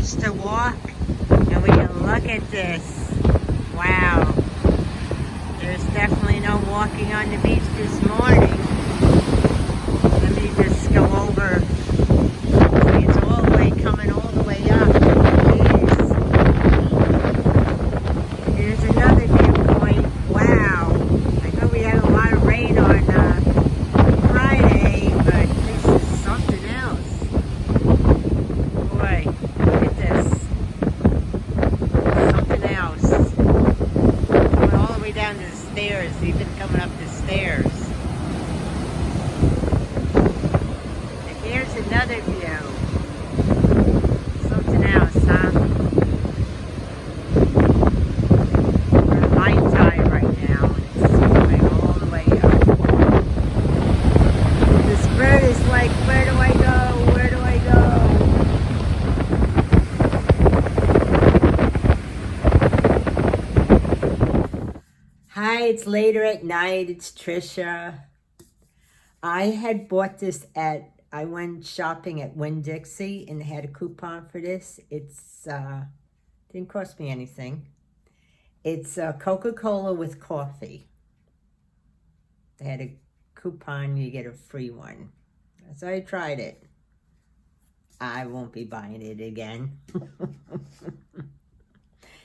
beach to walk, and we can look at this. Wow. There's definitely no walking on the beach this morning. Let me just go over. See, it's all the way coming all the way up. Jeez. Here's another viewpoint. Wow. I know we had a lot of rain on Friday, but this is something else. Boy, look at this. Something else. Coming all the way down to the stairs, even coming up the stairs. And here's another view. Something else, huh? We're at high tide right now. It's going all the way up. This bird is like, where do I go? Where do I go? Hi, it's later at night. It's Trisha. I had bought this I went shopping at Winn-Dixie and they had a coupon for this. It's, didn't cost me anything. It's Coca-Cola with coffee. They had a coupon, you get a free one. So I tried it. I won't be buying it again.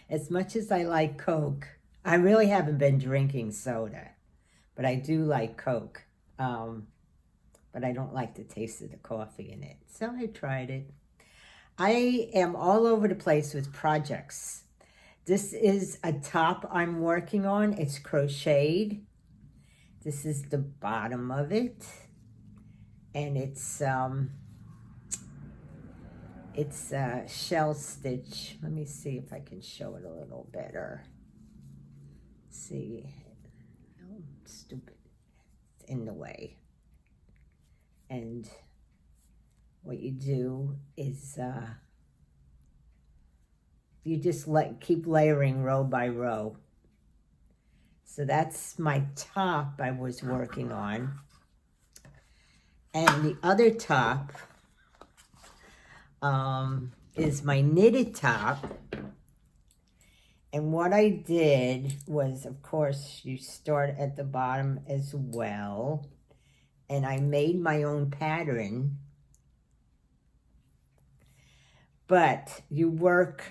As much as I like Coke, I really haven't been drinking soda, but I do like Coke. But I don't like the taste of the coffee in it. So I tried it. I am all over the place with projects. This is a top I'm working on. It's crocheted. This is the bottom of it. And it's shell stitch. Let me see if I can show it a little better. See, oh, stupid, it's in the way. And what you do is you just keep layering row by row. So that's my top I was working on. And the other top is my knitted top. And what I did was, of course, you start at the bottom as well. And I made my own pattern. But you work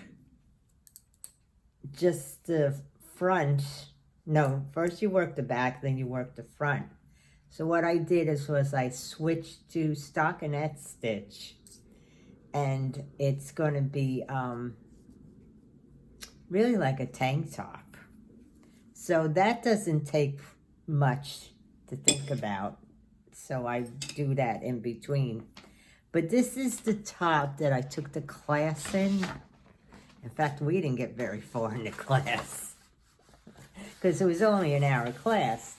just the front. No, first you work the back, then you work the front. So what I did was I switched to stockinette stitch. And it's going to be really like a tank top. So that doesn't take much to think about. So I do that in between. But this is the top that I took the class in. In fact, we didn't get very far in the class because it was only an hour class.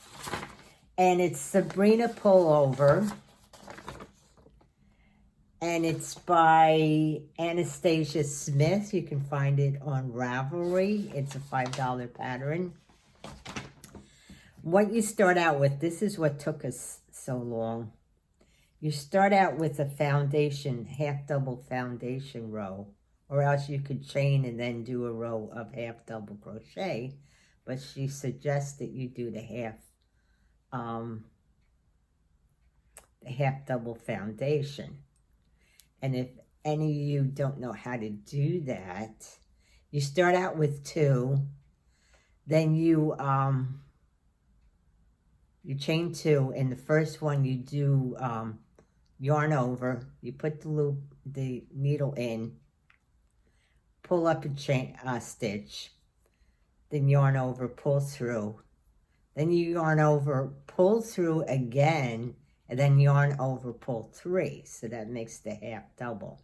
And it's Sabrina Pullover. And it's by Anastasia Smith. You can find it on Ravelry. It's a $5 pattern. What you start out with, this is what took us so long. You start out with a foundation, half double foundation row, or else you could chain and then do a row of half double crochet. But she suggests that you do the half double foundation. And if any of you don't know how to do that, you start out with 2, then you chain 2. In the first one, you do yarn over. You put the needle in, pull up a chain stitch, then yarn over, pull through. Then you yarn over, pull through again, and then yarn over, pull 3. So that makes the half double.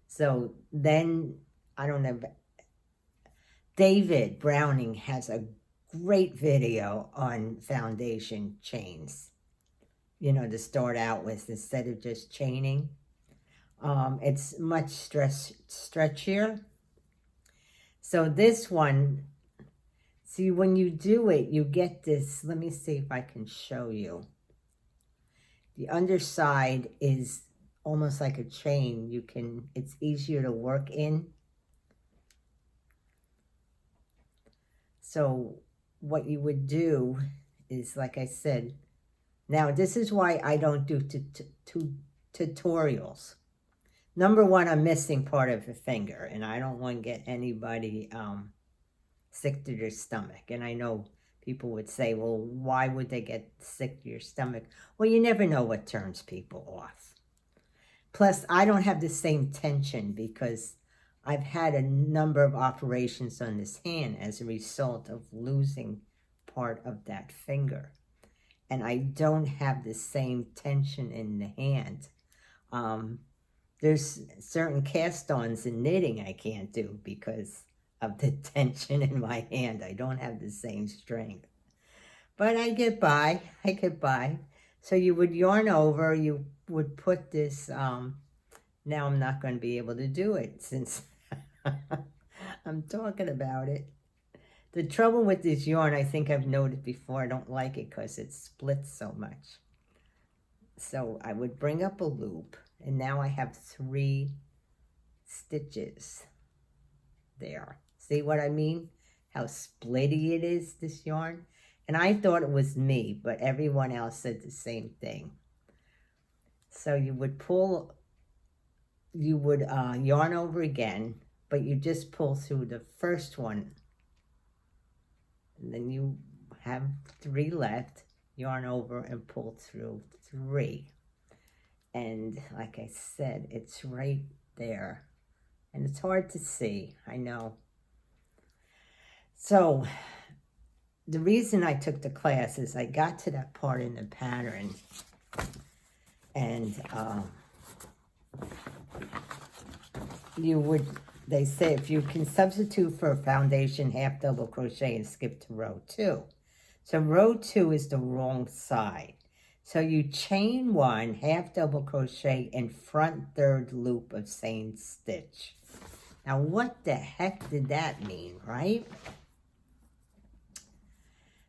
So then, I don't know, David Browning has a great video on foundation chains, you know, to start out with instead of just chaining. It's much stretchier. So this one, see, when you do it, you get this, let me see if I can show you. The underside is almost like a chain. It's easier to work in. So what you would do is, like I said, now this is why I don't do tutorials. Number one, I'm missing part of a finger, and I don't want to get anybody sick to their stomach. And I know people would say, well, why would they get sick to your stomach? Well, you never know what turns people off. Plus, I don't have the same tension because I've had a number of operations on this hand as a result of losing part of that finger. And I don't have the same tension in the hand. There's certain cast-ons in knitting I can't do because of the tension in my hand. I don't have the same strength. But I get by. So you would yarn over, you would put this, now I'm not going to be able to do it since I'm talking about it. The trouble with this yarn, I think I've noted before, I don't like it because it splits so much. So I would bring up a loop, and now I have 3 stitches there. See what I mean? How splitty it is, this yarn? And I thought it was me, but everyone else said the same thing. So you would pull, you would yarn over again, but you just pull through the first one. And then you have 3 left, yarn over and pull through 3. And like I said, it's right there. And it's hard to see, I know. So the reason I took the class is I got to that part in the pattern, and they say if you can substitute for a foundation, half double crochet and skip to row 2. So row 2 is the wrong side. So you chain 1, half double crochet, and front 3rd loop of same stitch. Now what the heck did that mean, right?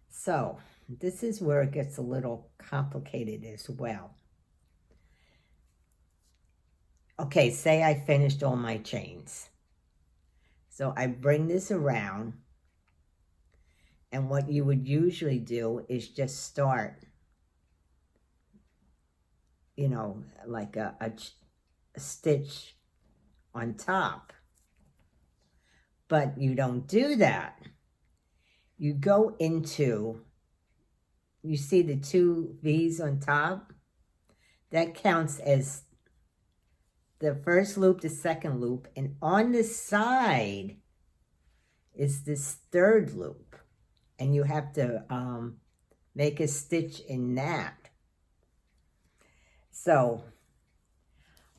So this is where it gets a little complicated as well. Okay, say I finished all my chains. So I bring this around, and what you would usually do is just start, you know, like a stitch on top. But you don't do that. You go into, you see the 2 V's on top? That counts as the first loop, the second loop, and on the side is this 3rd loop. And you have to make a stitch in that. So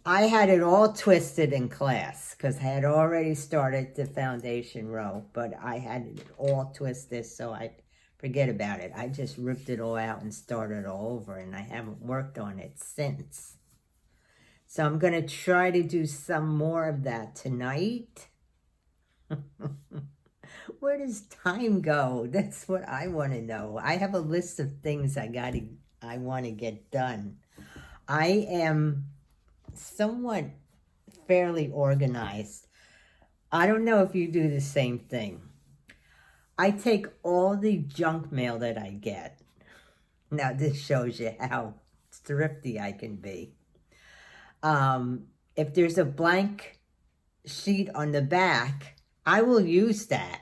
I had it all twisted in class because I had already started the foundation row, but I had it all twisted, so I forget about it. I just ripped it all out and started all over, and I haven't worked on it since. So I'm going to try to do some more of that tonight. Where does time go? That's what I want to know. I have a list of things I want to get done. I am somewhat fairly organized. I don't know if you do the same thing. I take all the junk mail that I get. Now this shows you how thrifty I can be. If there's a blank sheet on the back, I will use that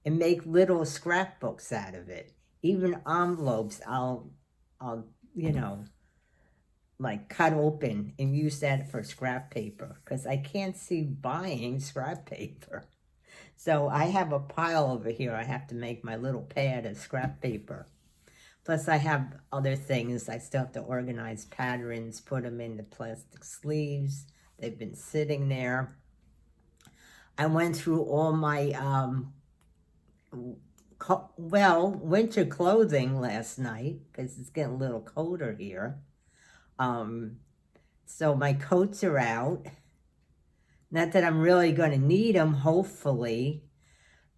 and make little scrapbooks out of it. Even envelopes, I'll you know, like cut open and use that for scrap paper because I can't see buying scrap paper. So I have a pile over here. I have to make my little pad of scrap paper. Plus I have other things. I still have to organize patterns, put them in the plastic sleeves. They've been sitting there. I went through all my, winter clothing last night because it's getting a little colder here. So my coats are out. Not that I'm really going to need them, hopefully,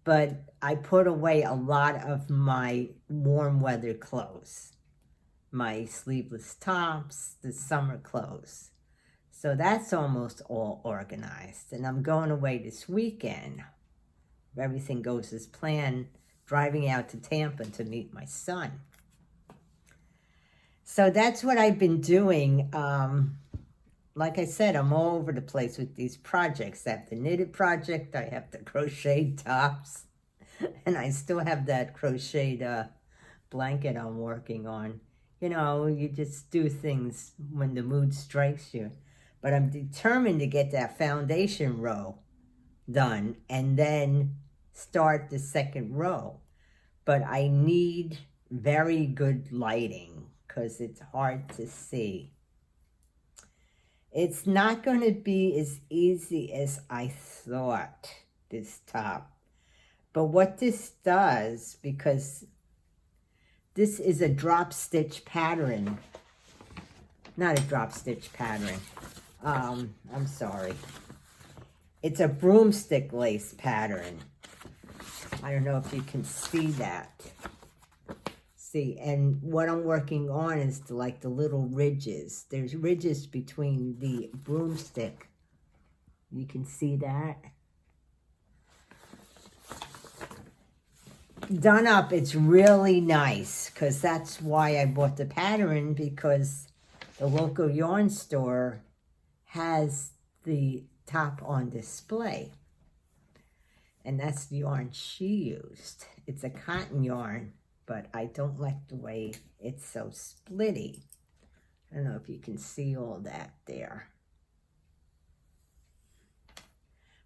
but I put away a lot of my warm weather clothes. My sleeveless tops, the summer clothes. So that's almost all organized. And I'm going away this weekend. If everything goes as planned, driving out to Tampa to meet my son. So that's what I've been doing. Like I said, I'm all over the place with these projects. I have the knitted project, I have the crocheted tops, and I still have that crocheted blanket I'm working on. You know, you just do things when the mood strikes you. But I'm determined to get that foundation row done and then start the second row. But I need very good lighting because it's hard to see. It's not going to be as easy as I thought, this top. But what this does, because this is a drop stitch pattern, not a drop stitch pattern, I'm sorry. It's a broomstick lace pattern. I don't know if you can see that. See, and what I'm working on is like the little ridges. There's ridges between the broomstick. You can see that. Done up, it's really nice because that's why I bought the pattern, because the local yarn store has the top on display. And that's the yarn she used. It's a cotton yarn, but I don't like the way it's so splitty. I don't know if you can see all that there.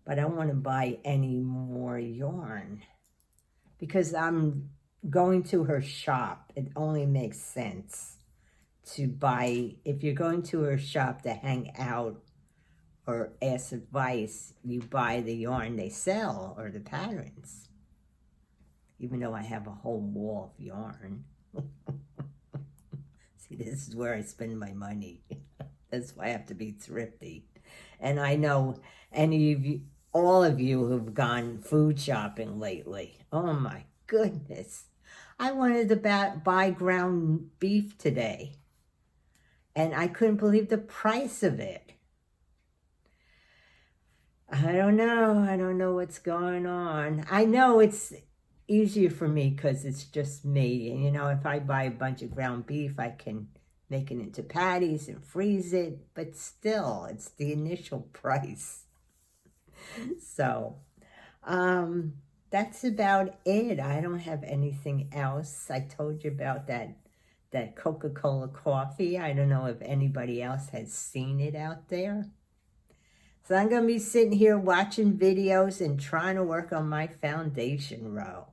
But I don't want to buy any more yarn because I'm going to her shop. It only makes sense to buy, if you're going to her shop to hang out or ask advice, you buy the yarn they sell or the patterns. Even though I have a whole wall of yarn. See, this is where I spend my money. That's why I have to be thrifty. And I know any of you, all of you who've gone food shopping lately. Oh my goodness. I wanted to buy ground beef today. And I couldn't believe the price of it. I don't know what's going on. I know it's easier for me because it's just me. And you know, if I buy a bunch of ground beef, I can make it into patties and freeze it. But still, it's the initial price. So, that's about it. I don't have anything else. I told you about that Coca-Cola coffee. I don't know if anybody else has seen it out there. So I'm going to be sitting here watching videos and trying to work on my foundation row.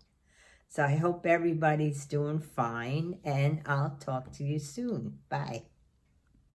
So I hope everybody's doing fine, and I'll talk to you soon. Bye.